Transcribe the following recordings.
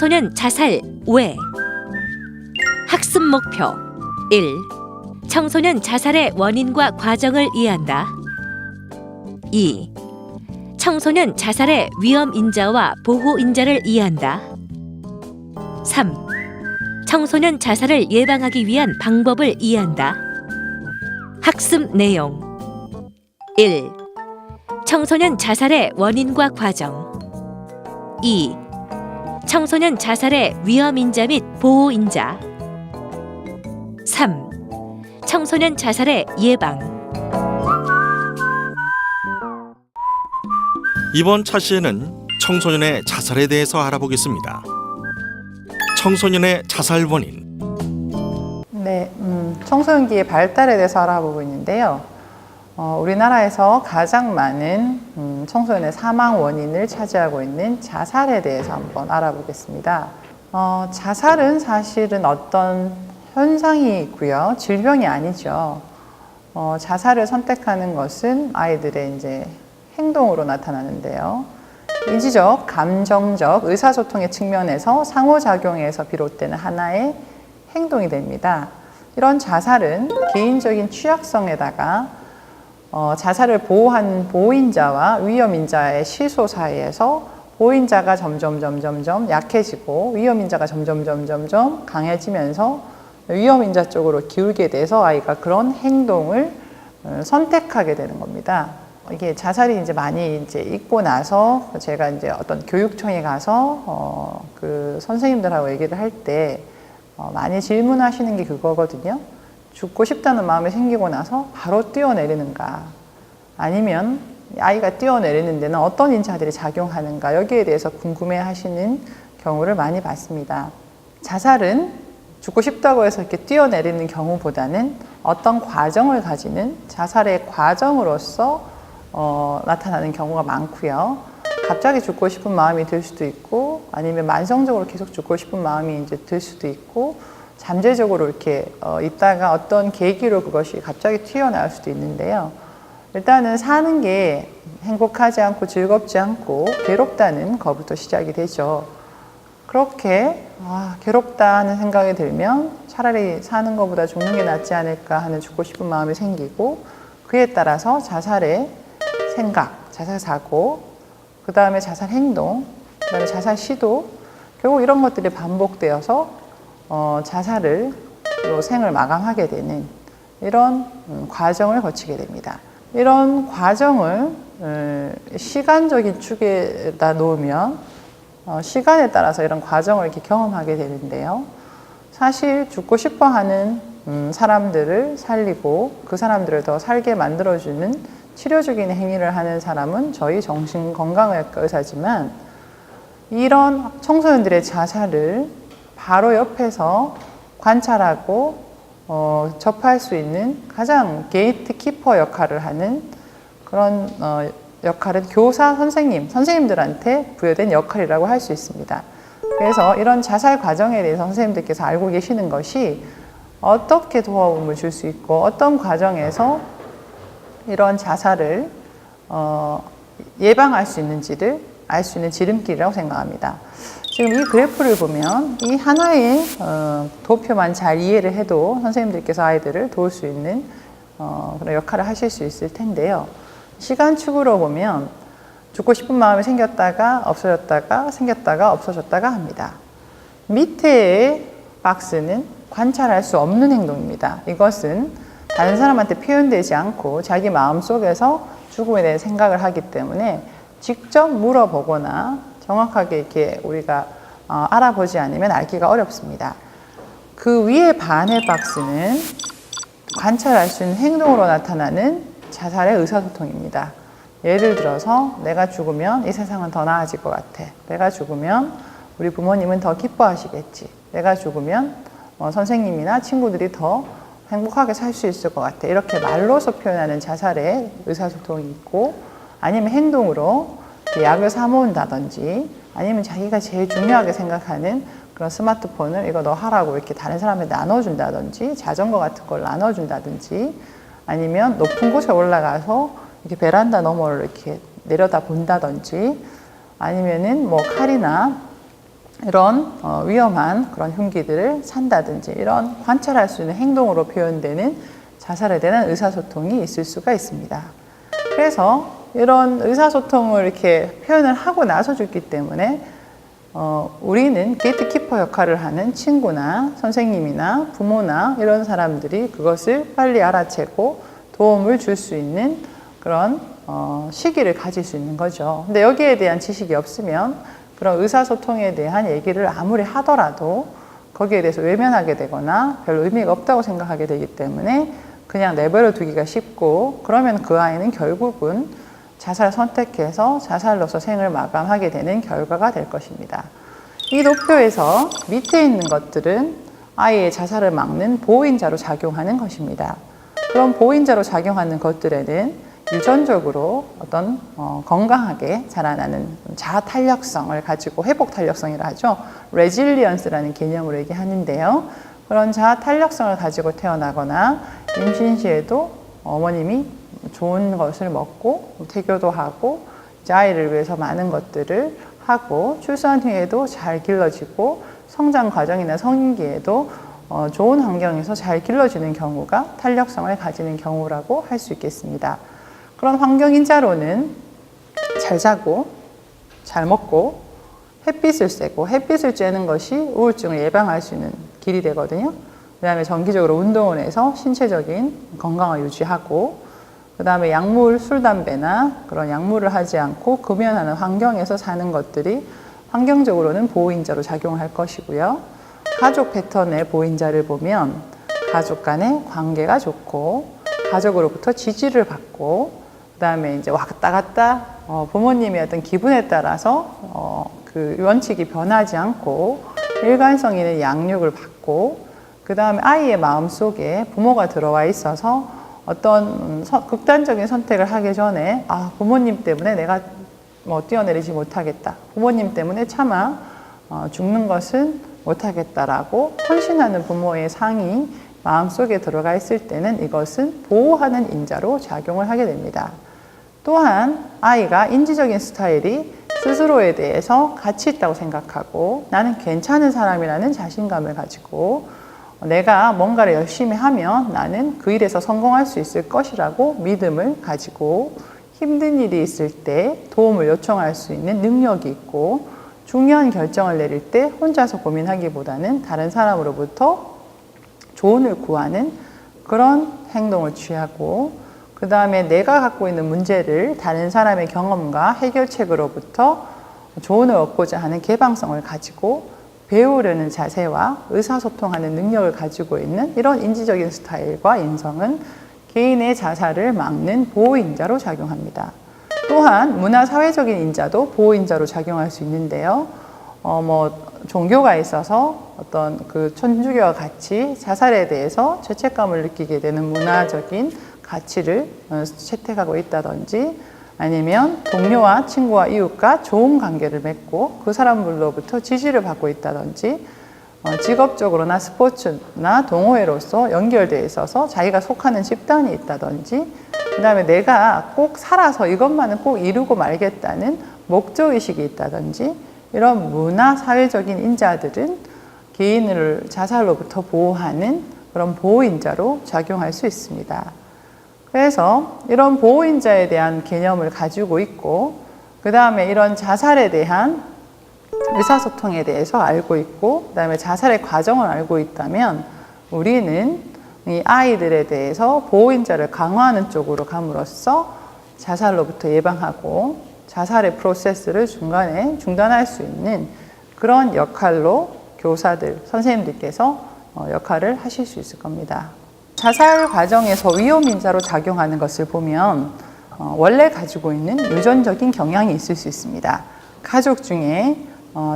청소년 자살 왜? 학습 목표 1. 청소년 자살의 원인과 과정을 이해한다. 2. 청소년 자살의 위험 인자와 보호 인자를 이해한다. 3. 청소년 자살을 예방하기 위한 방법을 이해한다. 학습 내용 1. 청소년 자살의 원인과 과정 2. 청소년 자살의 위험 인자 및 보호 인자 3. 청소년 자살의 예방. 이번 차시에는 청소년의 자살에 대해서 알아보겠습니다. 청소년의 자살 원인. 네, 청소년기의 발달에 대해서 알아보고 있는데요. 우리나라에서 가장 많은 청소년의 사망 원인을 차지하고 있는 자살에 대해서 한번 알아보겠습니다. 자살은 사실은 어떤 현상이 있고요. 질병이 아니죠. 자살을 선택하는 것은 아이들의 이제 행동으로 나타나는데요. 인지적, 감정적, 의사소통의 측면에서 상호작용에서 비롯되는 하나의 행동이 됩니다. 이런 자살은 개인적인 취약성에다가 자살을 보호한 보호인자와 위험인자의 실소 사이에서 보호인자가 점점 약해지고 위험인자가 점점 강해지면서 위험인자 쪽으로 기울게 돼서 아이가 그런 행동을 선택하게 되는 겁니다. 이게 자살이 이제 많이 이제 있고 나서 제가 이제 어떤 교육청에 가서 그 선생님들하고 얘기를 할 때 많이 질문하시는 게 그거거든요. 죽고 싶다는 마음이 생기고 나서 바로 뛰어내리는가, 아니면 아이가 뛰어내리는 데는 어떤 인자들이 작용하는가, 여기에 대해서 궁금해 하시는 경우를 많이 봤습니다. 자살은 죽고 싶다고 해서 이렇게 뛰어내리는 경우보다는 어떤 과정을 가지는 자살의 과정으로서 나타나는 경우가 많고요. 갑자기 죽고 싶은 마음이 들 수도 있고, 아니면 만성적으로 계속 죽고 싶은 마음이 이제 들 수도 있고, 잠재적으로 이렇게 있다가 어떤 계기로 그것이 갑자기 튀어나올 수도 있는데요. 일단은 사는 게 행복하지 않고 즐겁지 않고 괴롭다는 것부터 시작이 되죠. 그렇게 괴롭다는 생각이 들면 차라리 사는 것보다 죽는 게 낫지 않을까 하는 죽고 싶은 마음이 생기고, 그에 따라서 자살의 생각, 자살 사고, 그 다음에 자살 행동, 그 다음에 자살 시도, 결국 이런 것들이 반복되어서 자살을 생을 마감하게 되는 이런 과정을 거치게 됩니다. 이런 과정을 시간적인 축에다 놓으면 시간에 따라서 이런 과정을 이렇게 경험하게 되는데요. 사실 죽고 싶어 하는 사람들을 살리고 그 사람들을 더 살게 만들어주는 치료적인 행위를 하는 사람은 저희 정신건강의학과 의사지만, 이런 청소년들의 자살을 바로 옆에서 관찰하고 접할 수 있는 가장 게이트키퍼 역할을 하는 그런 역할은 교사 선생님들한테 부여된 역할이라고 할 수 있습니다. 그래서 이런 자살 과정에 대해서 선생님들께서 알고 계시는 것이 어떻게 도움을 줄 수 있고 어떤 과정에서 이런 자살을 예방할 수 있는지를 알 수 있는 지름길이라고 생각합니다. 지금 이 그래프를 보면 이 하나의 도표만 잘 이해를 해도 선생님들께서 아이들을 도울 수 있는 그런 역할을 하실 수 있을 텐데요. 시간축으로 보면 죽고 싶은 마음이 생겼다가 없어졌다가 생겼다가 없어졌다가 합니다. 밑에의 박스는 관찰할 수 없는 행동입니다. 이것은 다른 사람한테 표현되지 않고 자기 마음속에서 죽음에 대해 생각을 하기 때문에 직접 물어보거나 정확하게 이렇게 우리가 알아보지 않으면 알기가 어렵습니다. 그 위에 반의 박스는 관찰할 수 있는 행동으로 나타나는 자살의 의사소통입니다. 예를 들어서 내가 죽으면 이 세상은 더 나아질 것 같아. 내가 죽으면 우리 부모님은 더 기뻐하시겠지. 내가 죽으면 선생님이나 친구들이 더 행복하게 살 수 있을 것 같아. 이렇게 말로서 표현하는 자살의 의사소통이 있고, 아니면 행동으로 약을 사 모은다든지, 아니면 자기가 제일 중요하게 생각하는 그런 스마트폰을 이거 너 하라고 이렇게 다른 사람한테 나눠준다든지, 자전거 같은 걸 나눠준다든지, 아니면 높은 곳에 올라가서 이렇게 베란다 너머를 이렇게 내려다 본다든지, 아니면은 뭐 칼이나 이런 위험한 그런 흉기들을 산다든지 이런 관찰할 수 있는 행동으로 표현되는 자살에 대한 의사소통이 있을 수가 있습니다. 그래서 이런 의사소통을 이렇게 표현을 하고 나서줬기 때문에 우리는 게이트키퍼 역할을 하는 친구나 선생님이나 부모나 이런 사람들이 그것을 빨리 알아채고 도움을 줄 수 있는 그런 시기를 가질 수 있는 거죠. 근데 여기에 대한 지식이 없으면 그런 의사소통에 대한 얘기를 아무리 하더라도 거기에 대해서 외면하게 되거나 별로 의미가 없다고 생각하게 되기 때문에 그냥 내버려 두기가 쉽고, 그러면 그 아이는 결국은 자살 선택해서 자살로서 생을 마감하게 되는 결과가 될 것입니다. 이 도표에서 밑에 있는 것들은 아이의 자살을 막는 보호인자로 작용하는 것입니다. 그런 보호인자로 작용하는 것들에는 유전적으로 어떤 건강하게 자라나는 자아 탄력성을 가지고, 회복 탄력성이라 하죠. 레질리언스라는 개념으로 얘기하는데요. 그런 자아 탄력성을 가지고 태어나거나 임신 시에도 어머님이 좋은 것을 먹고 태교도 하고 이제 아이를 위해서 많은 것들을 하고, 출산 후에도 잘 길러지고 성장 과정이나 성인기에도 좋은 환경에서 잘 길러지는 경우가 탄력성을 가지는 경우라고 할 수 있겠습니다. 그런 환경인자로는 잘 자고 잘 먹고 햇빛을 쐬고, 햇빛을 쬐는 것이 우울증을 예방할 수 있는 길이 되거든요. 그 다음에 정기적으로 운동을 해서 신체적인 건강을 유지하고, 그 다음에 약물, 술, 담배나 그런 약물을 하지 않고 금연하는 환경에서 사는 것들이 환경적으로는 보호인자로 작용할 것이고요. 가족 패턴의 보호인자를 보면 가족 간의 관계가 좋고, 가족으로부터 지지를 받고, 그 다음에 이제 왔다 갔다 부모님의 어떤 기분에 따라서 그 원칙이 변하지 않고 일관성 있는 양육을 받고, 그 다음에 아이의 마음속에 부모가 들어와 있어서 어떤 극단적인 선택을 하기 전에 부모님 때문에 내가 뛰어내리지 못하겠다, 부모님 때문에 차마 죽는 것은 못하겠다라고 헌신하는 부모의 상이 마음속에 들어가 있을 때는 이것은 보호하는 인자로 작용을 하게 됩니다. 또한 아이가 인지적인 스타일이 스스로에 대해서 가치 있다고 생각하고, 나는 괜찮은 사람이라는 자신감을 가지고, 내가 뭔가를 열심히 하면 나는 그 일에서 성공할 수 있을 것이라고 믿음을 가지고, 힘든 일이 있을 때 도움을 요청할 수 있는 능력이 있고, 중요한 결정을 내릴 때 혼자서 고민하기보다는 다른 사람으로부터 조언을 구하는 그런 행동을 취하고, 그 다음에 내가 갖고 있는 문제를 다른 사람의 경험과 해결책으로부터 조언을 얻고자 하는 개방성을 가지고 배우려는 자세와 의사소통하는 능력을 가지고 있는 이런 인지적인 스타일과 인성은 개인의 자살을 막는 보호인자로 작용합니다. 또한 문화사회적인 인자도 보호인자로 작용할 수 있는데요. 종교가 있어서 어떤 그 천주교와 같이 자살에 대해서 죄책감을 느끼게 되는 문화적인 가치를 채택하고 있다든지, 아니면 동료와 친구와 이웃과 좋은 관계를 맺고 그 사람들로부터 지지를 받고 있다든지, 직업적으로나 스포츠나 동호회로서 연결되어 있어서 자기가 속하는 집단이 있다든지, 그 다음에 내가 꼭 살아서 이것만은 꼭 이루고 말겠다는 목적의식이 있다든지, 이런 문화 사회적인 인자들은 개인을 자살로부터 보호하는 그런 보호인자로 작용할 수 있습니다. 그래서 이런 보호인자에 대한 개념을 가지고 있고, 그 다음에 이런 자살에 대한 의사소통에 대해서 알고 있고, 그 다음에 자살의 과정을 알고 있다면 우리는 이 아이들에 대해서 보호인자를 강화하는 쪽으로 감으로써 자살로부터 예방하고 자살의 프로세스를 중간에 중단할 수 있는 그런 역할로 교사들, 선생님들께서 역할을 하실 수 있을 겁니다. 자살 과정에서 위험인자로 작용하는 것을 보면 원래 가지고 있는 유전적인 경향이 있을 수 있습니다. 가족 중에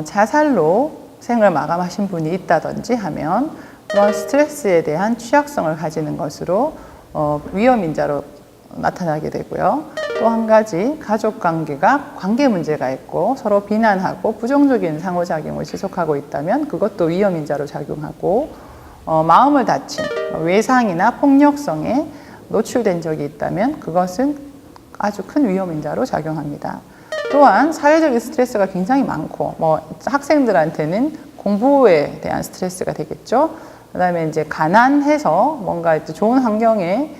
자살로 생을 마감하신 분이 있다든지 하면 그런 스트레스에 대한 취약성을 가지는 것으로 위험인자로 나타나게 되고요. 또 한 가지, 가족 관계가 관계 문제가 있고 서로 비난하고 부정적인 상호작용을 지속하고 있다면 그것도 위험인자로 작용하고, 마음을 다친 외상이나 폭력성에 노출된 적이 있다면 그것은 아주 큰 위험인자로 작용합니다. 또한 사회적인 스트레스가 굉장히 많고, 학생들한테는 공부에 대한 스트레스가 되겠죠. 그다음에 이제 가난해서 뭔가 이제 좋은 환경에서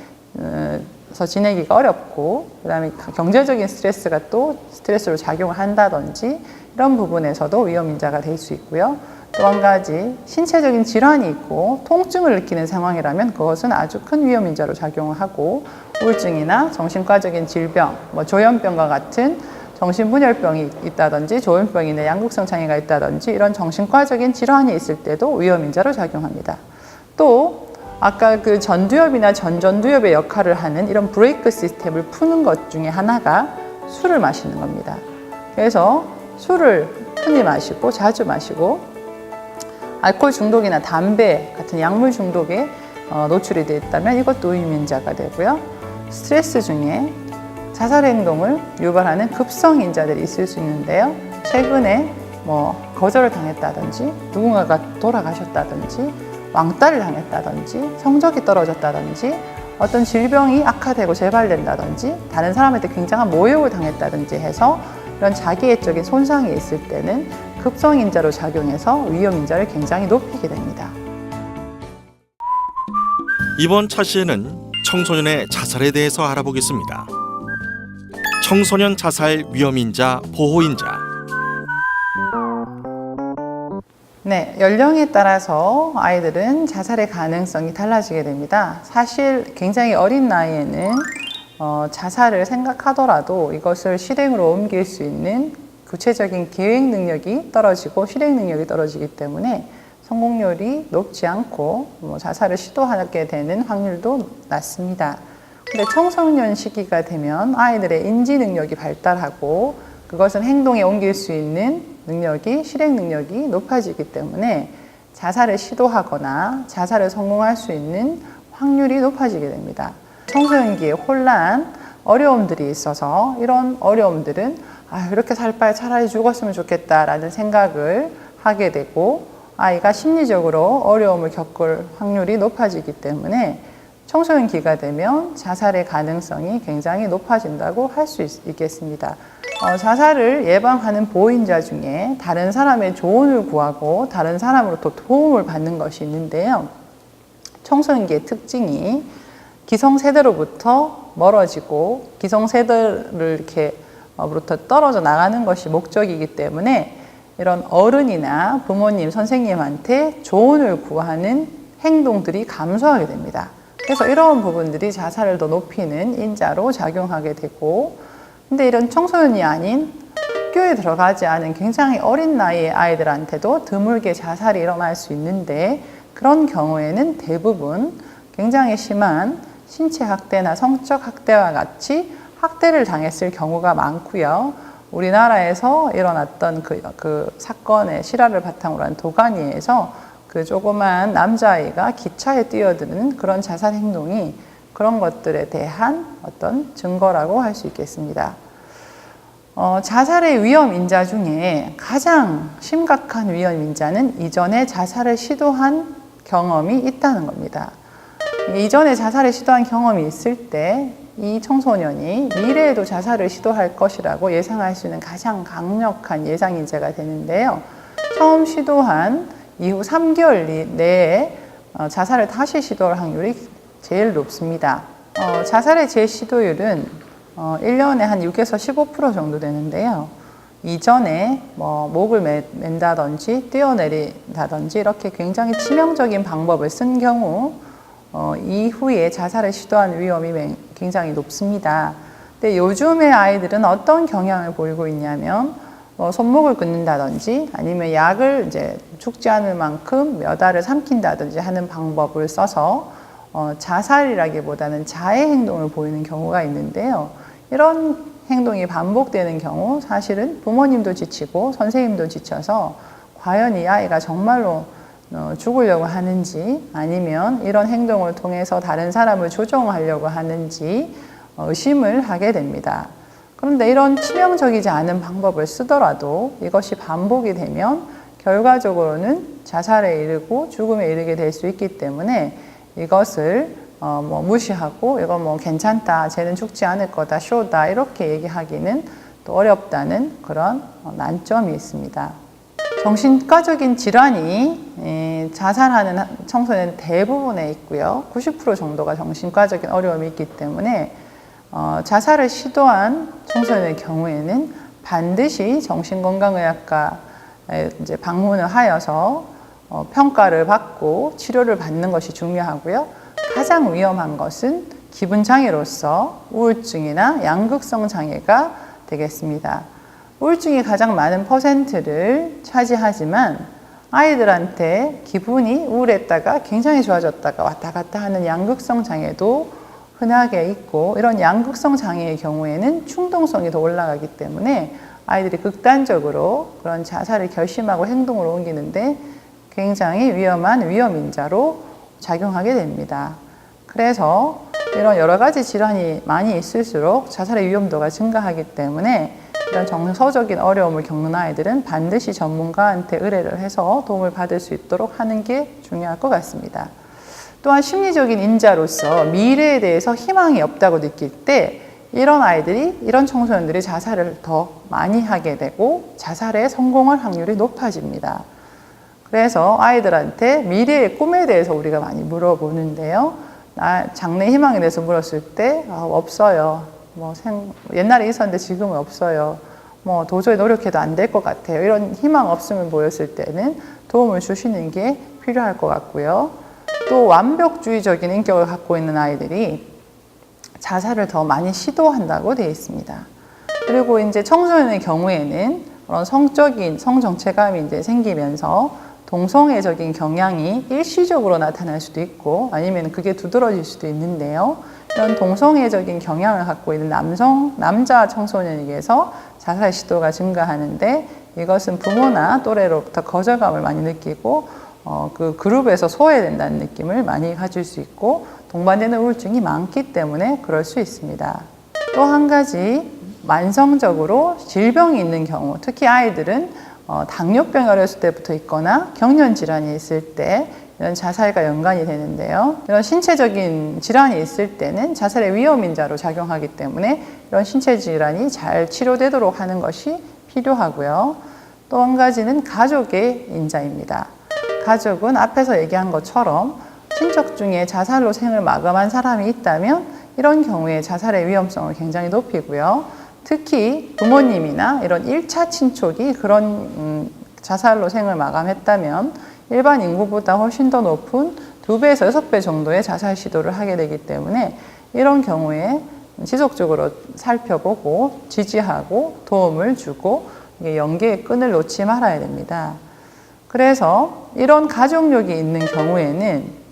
지내기가 어렵고, 그다음에 경제적인 스트레스가 또 스트레스로 작용을 한다든지 이런 부분에서도 위험인자가 될 수 있고요. 또 한 가지 신체적인 질환이 있고 통증을 느끼는 상황이라면 그것은 아주 큰 위험인자로 작용을 하고, 우울증이나 정신과적인 질병, 조현병과 같은 정신분열병이 있다든지 조현병이나 양극성 장애가 있다든지 이런 정신과적인 질환이 있을 때도 위험인자로 작용합니다. 또 아까 그 전두엽이나 전두엽의 역할을 하는 이런 브레이크 시스템을 푸는 것 중에 하나가 술을 마시는 겁니다. 그래서 술을 흔히 마시고 자주 마시고, 알코올 중독이나 담배 같은 약물 중독에 노출이 되어 있다면 이것도 위험인자가 되고요. 스트레스 중에 자살 행동을 유발하는 급성인자들이 있을 수 있는데요. 최근에 거절을 당했다든지, 누군가가 돌아가셨다든지, 왕따를 당했다든지, 성적이 떨어졌다든지, 어떤 질병이 악화되고 재발된다든지, 다른 사람한테 굉장한 모욕을 당했다든지 해서 이런 자기애적인 손상이 있을 때는 급성인자로 작용해서 위험인자를 굉장히 높이게 됩니다. 이번 차시에는 청소년의 자살에 대해서 알아보겠습니다. 청소년 자살 위험인자, 보호인자. 네, 연령에 따라서 아이들은 자살의 가능성이 달라지게 됩니다. 사실 굉장히 어린 나이에는 자살을 생각하더라도 이것을 실행으로 옮길 수 있는 구체적인 계획 능력이 떨어지고 실행 능력이 떨어지기 때문에 성공률이 높지 않고 자살을 시도하게 되는 확률도 낮습니다. 근데 청소년 시기가 되면 아이들의 인지 능력이 발달하고 그것은 행동에 옮길 수 있는 능력이, 실행 능력이 높아지기 때문에 자살을 시도하거나 자살을 성공할 수 있는 확률이 높아지게 됩니다. 청소년기의 혼란, 어려움들이 있어서 이런 어려움들은 이렇게 살 바에 차라리 죽었으면 좋겠다라는 생각을 하게 되고, 아이가 심리적으로 어려움을 겪을 확률이 높아지기 때문에 청소년기가 되면 자살의 가능성이 굉장히 높아진다고 할 수 있겠습니다. 자살을 예방하는 보호인자 중에 다른 사람의 조언을 구하고 다른 사람으로부터 도움을 받는 것이 있는데요. 청소년기의 특징이 기성세대로부터 멀어지고 기성세대를 이렇게 로부터 떨어져 나가는 것이 목적이기 때문에 이런 어른이나 부모님, 선생님한테 조언을 구하는 행동들이 감소하게 됩니다. 그래서 이런 부분들이 자살을 더 높이는 인자로 작용하게 되고, 근데 이런 청소년이 아닌 학교에 들어가지 않은 굉장히 어린 나이의 아이들한테도 드물게 자살이 일어날 수 있는데, 그런 경우에는 대부분 굉장히 심한 신체 학대나 성적 학대와 같이 학대를 당했을 경우가 많고요. 우리나라에서 일어났던 그 사건의 실화를 바탕으로 한 도가니에서 그 조그만 남자아이가 기차에 뛰어드는 그런 자살 행동이 그런 것들에 대한 어떤 증거라고 할 수 있겠습니다. 자살의 위험인자 중에 가장 심각한 위험인자는 이전에 자살을 시도한 경험이 있다는 겁니다. 이전에 자살을 시도한 경험이 있을 때 이 청소년이 미래에도 자살을 시도할 것이라고 예상할 수 있는 가장 강력한 예상인자가 되는데요. 처음 시도한 이후 3개월 내에 자살을 다시 시도할 확률이 제일 높습니다. 자살의 재시도율은 1년에 한 6에서 15% 정도 되는데요. 이전에 목을 맨다든지 뛰어내린다든지 이렇게 굉장히 치명적인 방법을 쓴 경우 이후에 자살을 시도한 위험이 굉장히 높습니다. 근데 요즘의 아이들은 어떤 경향을 보이고 있냐면 손목을 끊는다든지 아니면 약을 이제 죽지 않을 만큼 몇 알을 삼킨다든지 하는 방법을 써서 자살이라기보다는 자해 행동을 보이는 경우가 있는데요. 이런 행동이 반복되는 경우 사실은 부모님도 지치고 선생님도 지쳐서 과연 이 아이가 정말로 죽으려고 하는지 아니면 이런 행동을 통해서 다른 사람을 조종하려고 하는지 의심을 하게 됩니다. 그런데 이런 치명적이지 않은 방법을 쓰더라도 이것이 반복이 되면 결과적으로는 자살에 이르고 죽음에 이르게 될 수 있기 때문에 이것을 무시하고 이건 괜찮다, 쟤는 죽지 않을 거다, 쇼다 이렇게 얘기하기는 또 어렵다는 그런 난점이 있습니다. 정신과적인 질환이 자살하는 청소년 대부분에 있고요. 90% 정도가 정신과적인 어려움이 있기 때문에 자살을 시도한 청소년의 경우에는 반드시 정신건강의학과에 이제 방문을 하여서 평가를 받고 치료를 받는 것이 중요하고요. 가장 위험한 것은 기분장애로서 우울증이나 양극성 장애가 되겠습니다. 우울증이 가장 많은 퍼센트를 차지하지만 아이들한테 기분이 우울했다가 굉장히 좋아졌다가 왔다 갔다 하는 양극성 장애도 흔하게 있고, 이런 양극성 장애의 경우에는 충동성이 더 올라가기 때문에 아이들이 극단적으로 그런 자살을 결심하고 행동으로 옮기는데 굉장히 위험한 위험인자로 작용하게 됩니다. 그래서 이런 여러 가지 질환이 많이 있을수록 자살의 위험도가 증가하기 때문에 이런 정서적인 어려움을 겪는 아이들은 반드시 전문가한테 의뢰를 해서 도움을 받을 수 있도록 하는 게 중요할 것 같습니다. 또한 심리적인 인자로서 미래에 대해서 희망이 없다고 느낄 때 이런 아이들이, 이런 청소년들이 자살을 더 많이 하게 되고 자살에 성공할 확률이 높아집니다. 그래서 아이들한테 미래의 꿈에 대해서 우리가 많이 물어보는데요. 장래 희망에 대해서 물었을 때 없어요. 옛날에 있었는데 지금은 없어요. 도저히 노력해도 안 될 것 같아요. 이런 희망 없음을 보였을 때는 도움을 주시는 게 필요할 것 같고요. 또 완벽주의적인 인격을 갖고 있는 아이들이 자살을 더 많이 시도한다고 되어 있습니다. 그리고 이제 청소년의 경우에는 그런 성정체감이 이제 생기면서 동성애적인 경향이 일시적으로 나타날 수도 있고 아니면 그게 두드러질 수도 있는데요. 이런 동성애적인 경향을 갖고 있는 남자 청소년에게서 자살 시도가 증가하는데, 이것은 부모나 또래로부터 거절감을 많이 느끼고 그 그룹에서 소외된다는 느낌을 많이 가질 수 있고, 동반되는 우울증이 많기 때문에 그럴 수 있습니다. 또 한 가지, 만성적으로 질병이 있는 경우, 특히 아이들은 당뇨병이 어렸을 때부터 있거나 경련질환이 있을 때 이런 자살과 연관이 되는데요. 이런 신체적인 질환이 있을 때는 자살의 위험인자로 작용하기 때문에 이런 신체 질환이 잘 치료되도록 하는 것이 필요하고요. 또 한 가지는 가족의 인자입니다. 가족은 앞에서 얘기한 것처럼 친척 중에 자살로 생을 마감한 사람이 있다면 이런 경우에 자살의 위험성을 굉장히 높이고요. 특히 부모님이나 이런 1차 친족이 그런 자살로 생을 마감했다면 일반 인구보다 훨씬 더 높은 2배에서 6배 정도의 자살 시도를 하게 되기 때문에 이런 경우에 지속적으로 살펴보고 지지하고 도움을 주고 연계의 끈을 놓지 말아야 됩니다. 그래서 이런 가족력이 있는 경우에는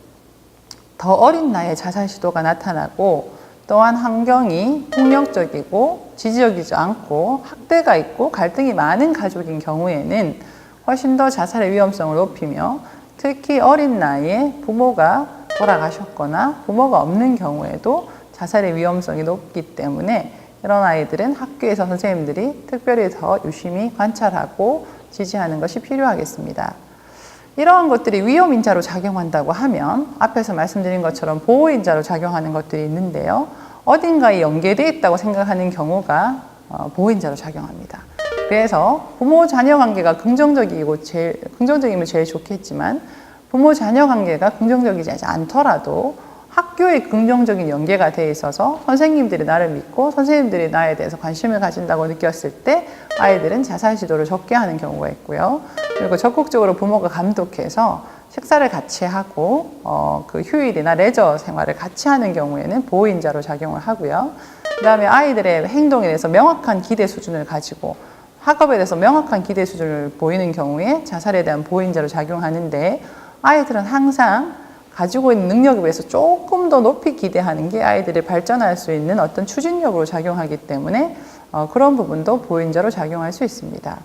더 어린 나이에 자살 시도가 나타나고, 또한 환경이 폭력적이고 지지적이지 않고 학대가 있고 갈등이 많은 가족인 경우에는 훨씬 더 자살의 위험성을 높이며, 특히 어린 나이에 부모가 돌아가셨거나 부모가 없는 경우에도 자살의 위험성이 높기 때문에 이런 아이들은 학교에서 선생님들이 특별히 더 유심히 관찰하고 지지하는 것이 필요하겠습니다. 이러한 것들이 위험인자로 작용한다고 하면 앞에서 말씀드린 것처럼 보호인자로 작용하는 것들이 있는데요. 어딘가에 연계되어 있다고 생각하는 경우가 보호인자로 작용합니다. 그래서 부모-자녀 관계가 긍정적이면 제일 좋겠지만 부모-자녀 관계가 긍정적이지 않더라도 학교에 긍정적인 연계가 되어 있어서 선생님들이 나를 믿고 선생님들이 나에 대해서 관심을 가진다고 느꼈을 때 아이들은 자살 시도를 적게 하는 경우가 있고요. 그리고 적극적으로 부모가 감독해서 식사를 같이 하고 그 휴일이나 레저 생활을 같이 하는 경우에는 보호인자로 작용을 하고요. 그 다음에 아이들의 행동에 대해서 명확한 기대 수준을 가지고 학업에 대해서 명확한 기대 수준을 보이는 경우에 자살에 대한 보호인자로 작용하는데, 아이들은 항상 가지고 있는 능력에 비해서 조금 더 높이 기대하는 게 아이들이 발전할 수 있는 어떤 추진력으로 작용하기 때문에 그런 부분도 보호인자로 작용할 수 있습니다.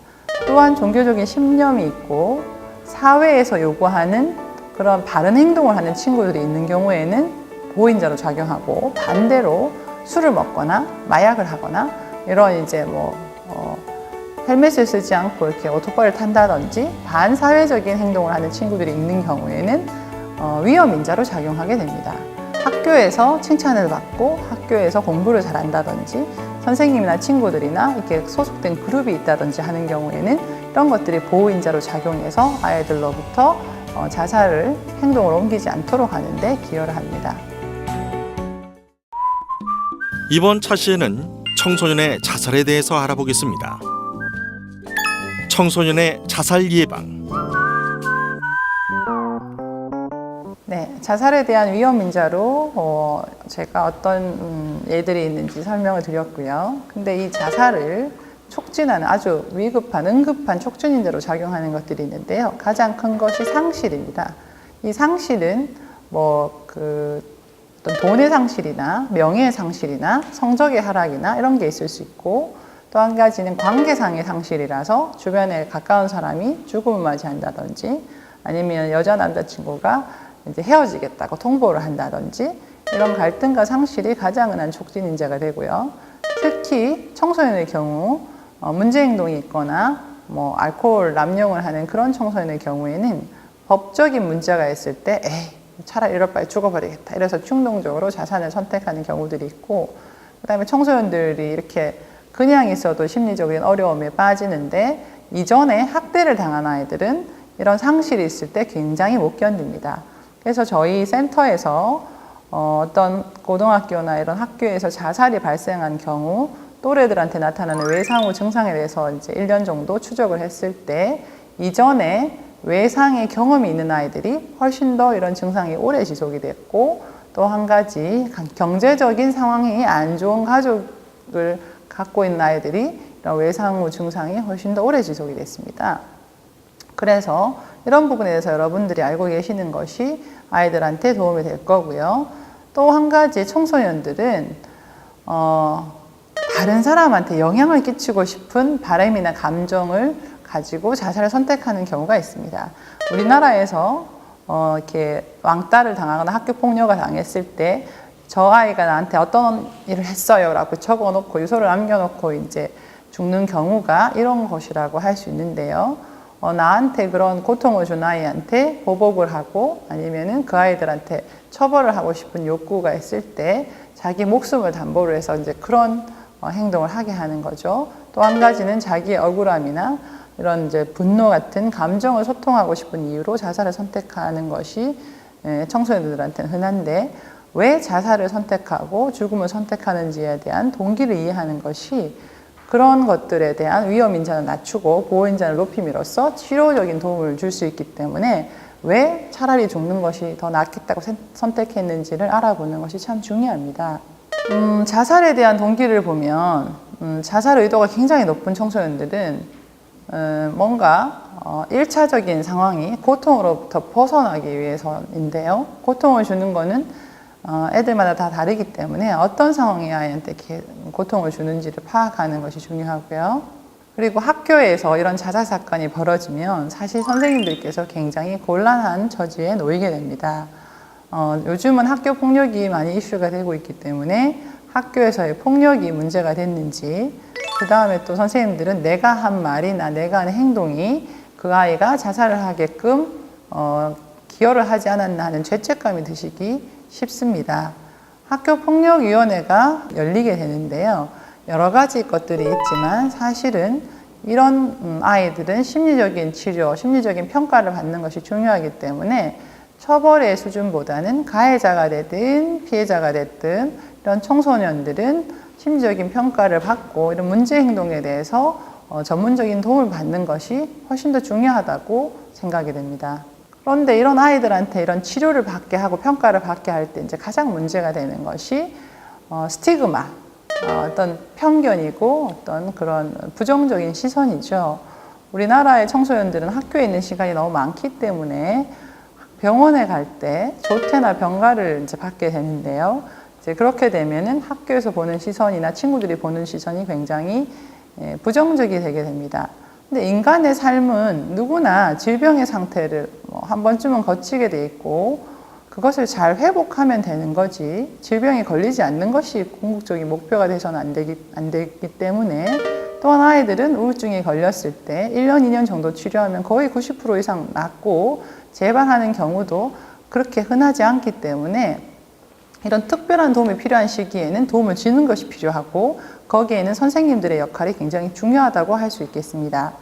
또한 종교적인 신념이 있고 사회에서 요구하는 그런 바른 행동을 하는 친구들이 있는 경우에는 보호인자로 작용하고, 반대로 술을 먹거나 마약을 하거나 이런 헬멧을 쓰지 않고 이렇게 오토바이를 탄다든지 반사회적인 행동을 하는 친구들이 있는 경우에는 위험인자로 작용하게 됩니다. 학교에서 칭찬을 받고 학교에서 공부를 잘한다든지 선생님이나 친구들이나 이렇게 소속된 그룹이 있다든지 하는 경우에는 이런 것들이 보호인자로 작용해서 아이들로부터 자살을 행동으로 옮기지 않도록 하는데 기여를 합니다. 이번 차시에는 청소년의 자살에 대해서 알아보겠습니다. 청소년의 자살 예방. 네, 자살에 대한 위험 인자로 제가 어떤 예들이 있는지 설명을 드렸고요. 근데 이 자살을 촉진하는 아주 위급한, 응급한 촉진 인자로 작용하는 것들이 있는데요. 가장 큰 것이 상실입니다. 이 상실은 어떤 돈의 상실이나 명예의 상실이나 성적의 하락이나 이런 게 있을 수 있고, 또 한 가지는 관계상의 상실이라서 주변에 가까운 사람이 죽음을 맞이한다든지, 아니면 여자 남자친구가 이제 헤어지겠다고 통보를 한다든지, 이런 갈등과 상실이 가장 흔한 촉진 인자가 되고요. 특히 청소년의 경우 문제 행동이 있거나 알코올 남용을 하는 그런 청소년의 경우에는 법적인 문제가 있을 때 차라리 이럴 바에 죽어버리겠다 이래서 충동적으로 자살을 선택하는 경우들이 있고, 그다음에 청소년들이 이렇게 그냥 있어도 심리적인 어려움에 빠지는데 이전에 학대를 당한 아이들은 이런 상실이 있을 때 굉장히 못 견딥니다. 그래서 저희 센터에서 어떤 고등학교나 이런 학교에서 자살이 발생한 경우 또래들한테 나타나는 외상후 증상에 대해서 이제 1년 정도 추적을 했을 때 이전에 외상의 경험이 있는 아이들이 훨씬 더 이런 증상이 오래 지속이 됐고, 또 한 가지 경제적인 상황이 안 좋은 가족을 갖고 있는 아이들이 이런 외상후 증상이 훨씬 더 오래 지속이 됐습니다. 그래서 이런 부분에 대해서 여러분들이 알고 계시는 것이 아이들한테 도움이 될 거고요. 또 한 가지, 청소년들은 다른 사람한테 영향을 끼치고 싶은 바람이나 감정을 가지고 자살을 선택하는 경우가 있습니다. 우리나라에서 이렇게 왕따를 당하거나 학교 폭력을 당했을 때 저 아이가 나한테 어떤 일을 했어요 라고 적어놓고 유서를 남겨놓고 이제 죽는 경우가 이런 것이라고 할 수 있는데요. 나한테 그런 고통을 준 아이한테 보복을 하고 아니면은 그 아이들한테 처벌을 하고 싶은 욕구가 있을 때 자기 목숨을 담보로 해서 이제 그런 행동을 하게 하는 거죠. 또 한 가지는 자기의 억울함이나 이런 이제 분노 같은 감정을 소통하고 싶은 이유로 자살을 선택하는 것이 청소년들한테는 흔한데, 왜 자살을 선택하고 죽음을 선택하는지에 대한 동기를 이해하는 것이 그런 것들에 대한 위험 인자를 낮추고 보호 인자를 높임으로써 치료적인 도움을 줄 수 있기 때문에 왜 차라리 죽는 것이 더 낫겠다고 선택했는지를 알아보는 것이 참 중요합니다. 자살에 대한 동기를 보면 자살 의도가 굉장히 높은 청소년들은 뭔가 1차적인 상황이 고통으로부터 벗어나기 위해서인데요. 고통을 주는 거는 애들마다 다 다르기 때문에 어떤 상황이 아이한테 고통을 주는지를 파악하는 것이 중요하고요. 그리고 학교에서 이런 자살 사건이 벌어지면 사실 선생님들께서 굉장히 곤란한 처지에 놓이게 됩니다. 요즘은 학교 폭력이 많이 이슈가 되고 있기 때문에 학교에서의 폭력이 문제가 됐는지, 그 다음에 또 선생님들은 내가 한 말이나 내가 한 행동이 그 아이가 자살을 하게끔 기여를 하지 않았나 하는 죄책감이 드시기 쉽습니다. 학교폭력위원회가 열리게 되는데요. 여러 가지 것들이 있지만 사실은 이런 아이들은 심리적인 치료, 심리적인 평가를 받는 것이 중요하기 때문에 처벌의 수준보다는 가해자가 되든 피해자가 됐든 이런 청소년들은 심리적인 평가를 받고 이런 문제 행동에 대해서 전문적인 도움을 받는 것이 훨씬 더 중요하다고 생각이 됩니다. 그런데 이런 아이들한테 이런 치료를 받게 하고 평가를 받게 할 때 이제 가장 문제가 되는 것이 스티그마, 어떤 편견이고 어떤 그런 부정적인 시선이죠. 우리나라의 청소년들은 학교에 있는 시간이 너무 많기 때문에 병원에 갈 때 조퇴나 병가를 이제 받게 되는데요. 이제 그렇게 되면은 학교에서 보는 시선이나 친구들이 보는 시선이 굉장히 부정적이 되게 됩니다. 근데 인간의 삶은 누구나 질병의 상태를 한 번쯤은 거치게 돼 있고 그것을 잘 회복하면 되는 거지, 질병에 걸리지 않는 것이 궁극적인 목표가 돼서는 안 되기 때문에, 또한 아이들은 우울증에 걸렸을 때 1년, 2년 정도 치료하면 거의 90% 이상 낫고 재발하는 경우도 그렇게 흔하지 않기 때문에 이런 특별한 도움이 필요한 시기에는 도움을 주는 것이 필요하고 거기에는 선생님들의 역할이 굉장히 중요하다고 할 수 있겠습니다.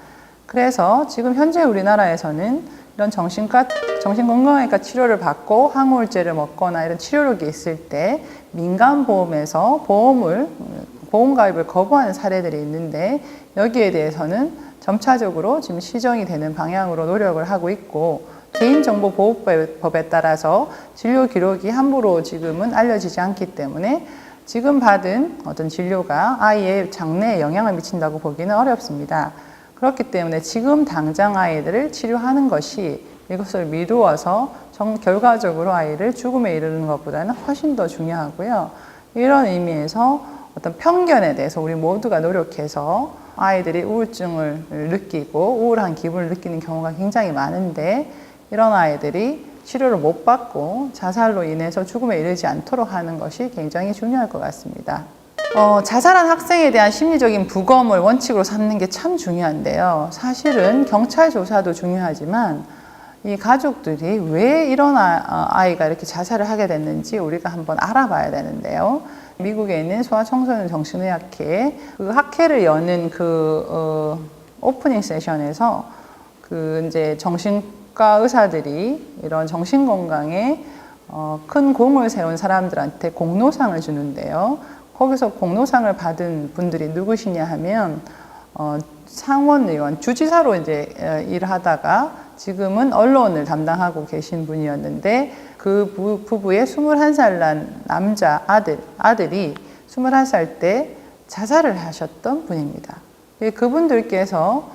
그래서 지금 현재 우리나라에서는 이런 정신건강의과 치료를 받고 항우울제를 먹거나 이런 치료력이 있을 때 민간보험에서 보험 가입을 거부하는 사례들이 있는데 여기에 대해서는 점차적으로 지금 시정이 되는 방향으로 노력을 하고 있고 개인정보보호법에 따라서 진료 기록이 함부로 지금은 알려지지 않기 때문에 지금 받은 어떤 진료가 아이의 장래에 영향을 미친다고 보기는 어렵습니다. 그렇기 때문에 지금 당장 아이들을 치료하는 것이 이것을 미루어서 결과적으로 아이를 죽음에 이르는 것보다는 훨씬 더 중요하고요. 이런 의미에서 어떤 편견에 대해서 우리 모두가 노력해서 아이들이 우울증을 느끼고 우울한 기분을 느끼는 경우가 굉장히 많은데 이런 아이들이 치료를 못 받고 자살로 인해서 죽음에 이르지 않도록 하는 것이 굉장히 중요할 것 같습니다. 자살한 학생에 대한 심리적인 부검을 원칙으로 삼는 게 참 중요한데요. 사실은 경찰 조사도 중요하지만 이 가족들이 왜 이런 아이가 이렇게 자살을 하게 됐는지 우리가 한번 알아봐야 되는데요. 미국에 있는 소아청소년 정신의학회 그 학회를 여는 오프닝 세션에서 이제 정신과 의사들이 이런 정신건강에 큰 공을 세운 사람들한테 공로상을 주는데요. 거기서 공로상을 받은 분들이 누구시냐 하면 상원의원, 주지사로 이제 일을 하다가 지금은 언론을 담당하고 계신 분이었는데 그 부부의 21살 난 남자 아들이 21살 때 자살을 하셨던 분입니다. 그분들께서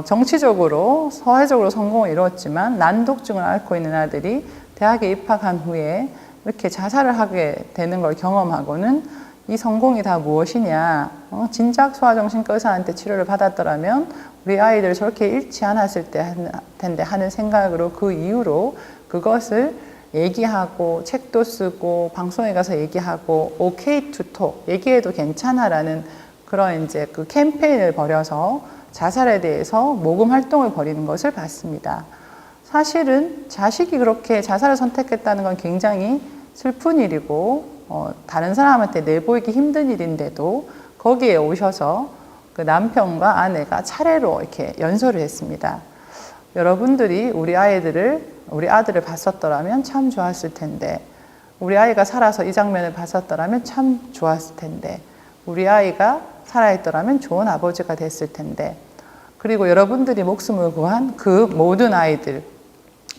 정치적으로 사회적으로 성공을 이루었지만 난독증을 앓고 있는 아들이 대학에 입학한 후에 이렇게 자살을 하게 되는 걸 경험하고는 이 성공이 다 무엇이냐, 진작 소아정신과 의사한테 치료를 받았더라면 우리 아이들 저렇게 잃지 않았을 텐데 하는 생각으로 그 이후로 그것을 얘기하고 책도 쓰고 방송에 가서 얘기하고 OK to talk, 얘기해도 괜찮아라는 그런 이제 그 캠페인을 벌여서 자살에 대해서 모금 활동을 벌이는 것을 봤습니다. 사실은 자식이 그렇게 자살을 선택했다는 건 굉장히 슬픈 일이고 다른 사람한테 내보이기 힘든 일인데도 거기에 오셔서 그 남편과 아내가 차례로 이렇게 연설을 했습니다. 여러분들이 우리 아들을 봤었더라면 참 좋았을 텐데, 우리 아이가 살아서 이 장면을 봤었더라면 참 좋았을 텐데, 우리 아이가 살아있더라면 좋은 아버지가 됐을 텐데, 그리고 여러분들이 목숨을 구한 그 모든 아이들,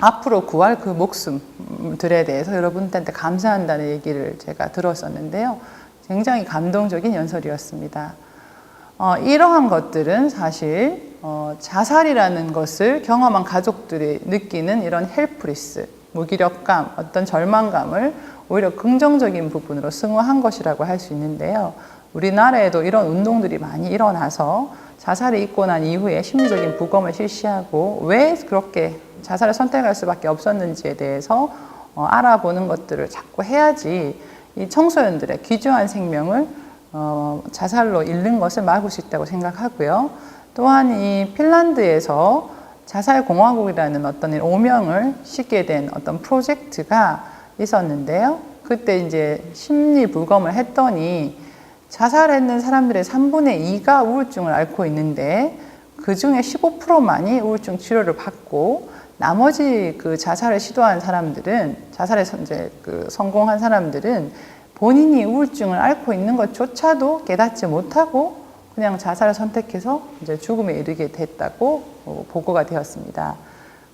앞으로 구할 그 목숨들에 대해서 여러분들한테 감사한다는 얘기를 제가 들었었는데요. 굉장히 감동적인 연설이었습니다. 이러한 것들은 사실 자살이라는 것을 경험한 가족들이 느끼는 이런 헬프리스, 무기력감, 어떤 절망감을 오히려 긍정적인 부분으로 승화한 것이라고 할 수 있는데요. 우리나라에도 이런 운동들이 많이 일어나서 자살이 있고 난 이후에 심리적인 부검을 실시하고 왜 그렇게 자살을 선택할 수밖에 없었는지에 대해서 알아보는 것들을 자꾸 해야지 이 청소년들의 귀중한 생명을 자살로 잃는 것을 막을 수 있다고 생각하고요. 또한 이 핀란드에서 자살공화국이라는 어떤 오명을 싣게 된 어떤 프로젝트가 있었는데요. 그때 이제 심리 부검을 했더니 자살했는 사람들의 3분의 2가 우울증을 앓고 있는데 그 중에 15%만이 우울증 치료를 받고 나머지 그 자살을 시도한 사람들은 자살에 이제 성공한 사람들은 본인이 우울증을 앓고 있는 것조차도 깨닫지 못하고 그냥 자살을 선택해서 이제 죽음에 이르게 됐다고 보고가 되었습니다.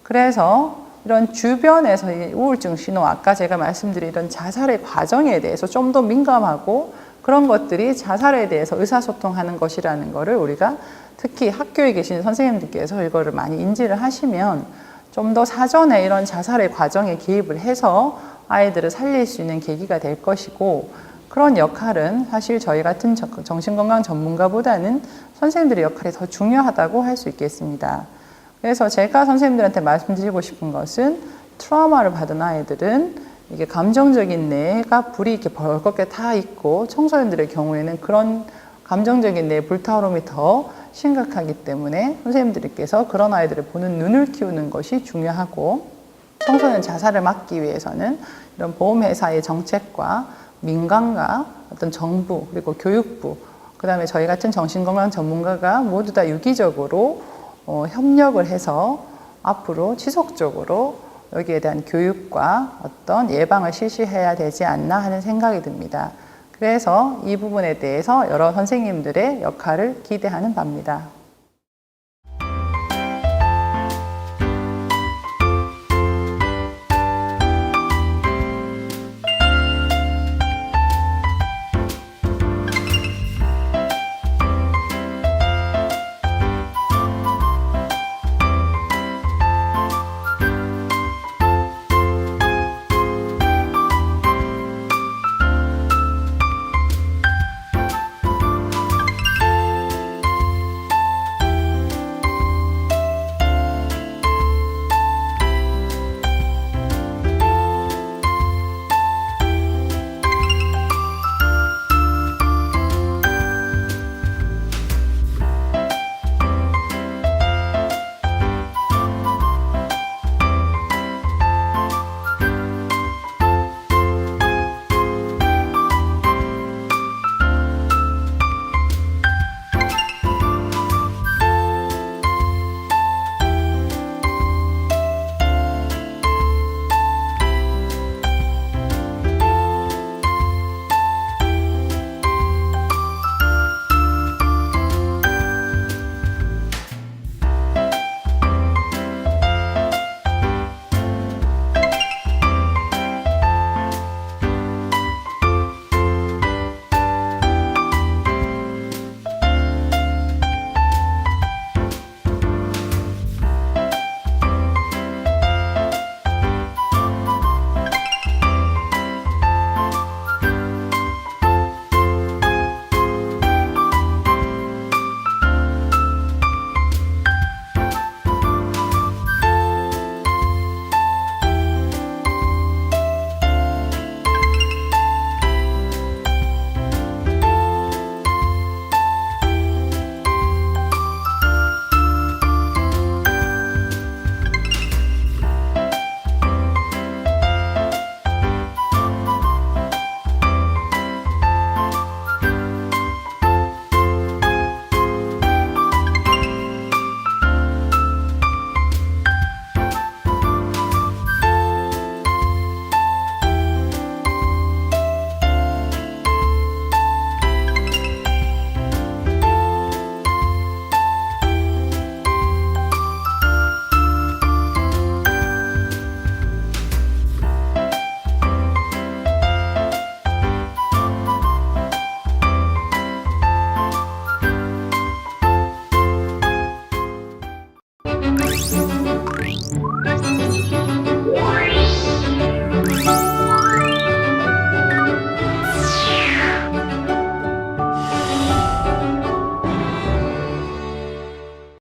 그래서 이런 주변에서 이 우울증 신호, 아까 제가 말씀드린 이런 자살의 과정에 대해서 좀 더 민감하고 그런 것들이 자살에 대해서 의사소통하는 것이라는 것을 우리가 특히 학교에 계신 선생님들께서 이거를 많이 인지를 하시면 좀 더 사전에 이런 자살의 과정에 개입을 해서 아이들을 살릴 수 있는 계기가 될 것이고 그런 역할은 사실 저희 같은 정신건강 전문가보다는 선생님들의 역할이 더 중요하다고 할 수 있겠습니다. 그래서 제가 선생님들한테 말씀드리고 싶은 것은 트라우마를 받은 아이들은 이게 감정적인 뇌가 불이 이렇게 벌겋게 타 있고 청소년들의 경우에는 그런 감정적인 뇌 불타오름이 더 심각하기 때문에 선생님들께서 그런 아이들을 보는 눈을 키우는 것이 중요하고 청소년 자살을 막기 위해서는 이런 보험회사의 정책과 민간과 어떤 정부 그리고 교육부 그다음에 저희 같은 정신건강 전문가가 모두 다 유기적으로 협력을 해서 앞으로 지속적으로 여기에 대한 교육과 어떤 예방을 실시해야 되지 않나 하는 생각이 듭니다. 그래서 이 부분에 대해서 여러 선생님들의 역할을 기대하는 바입니다.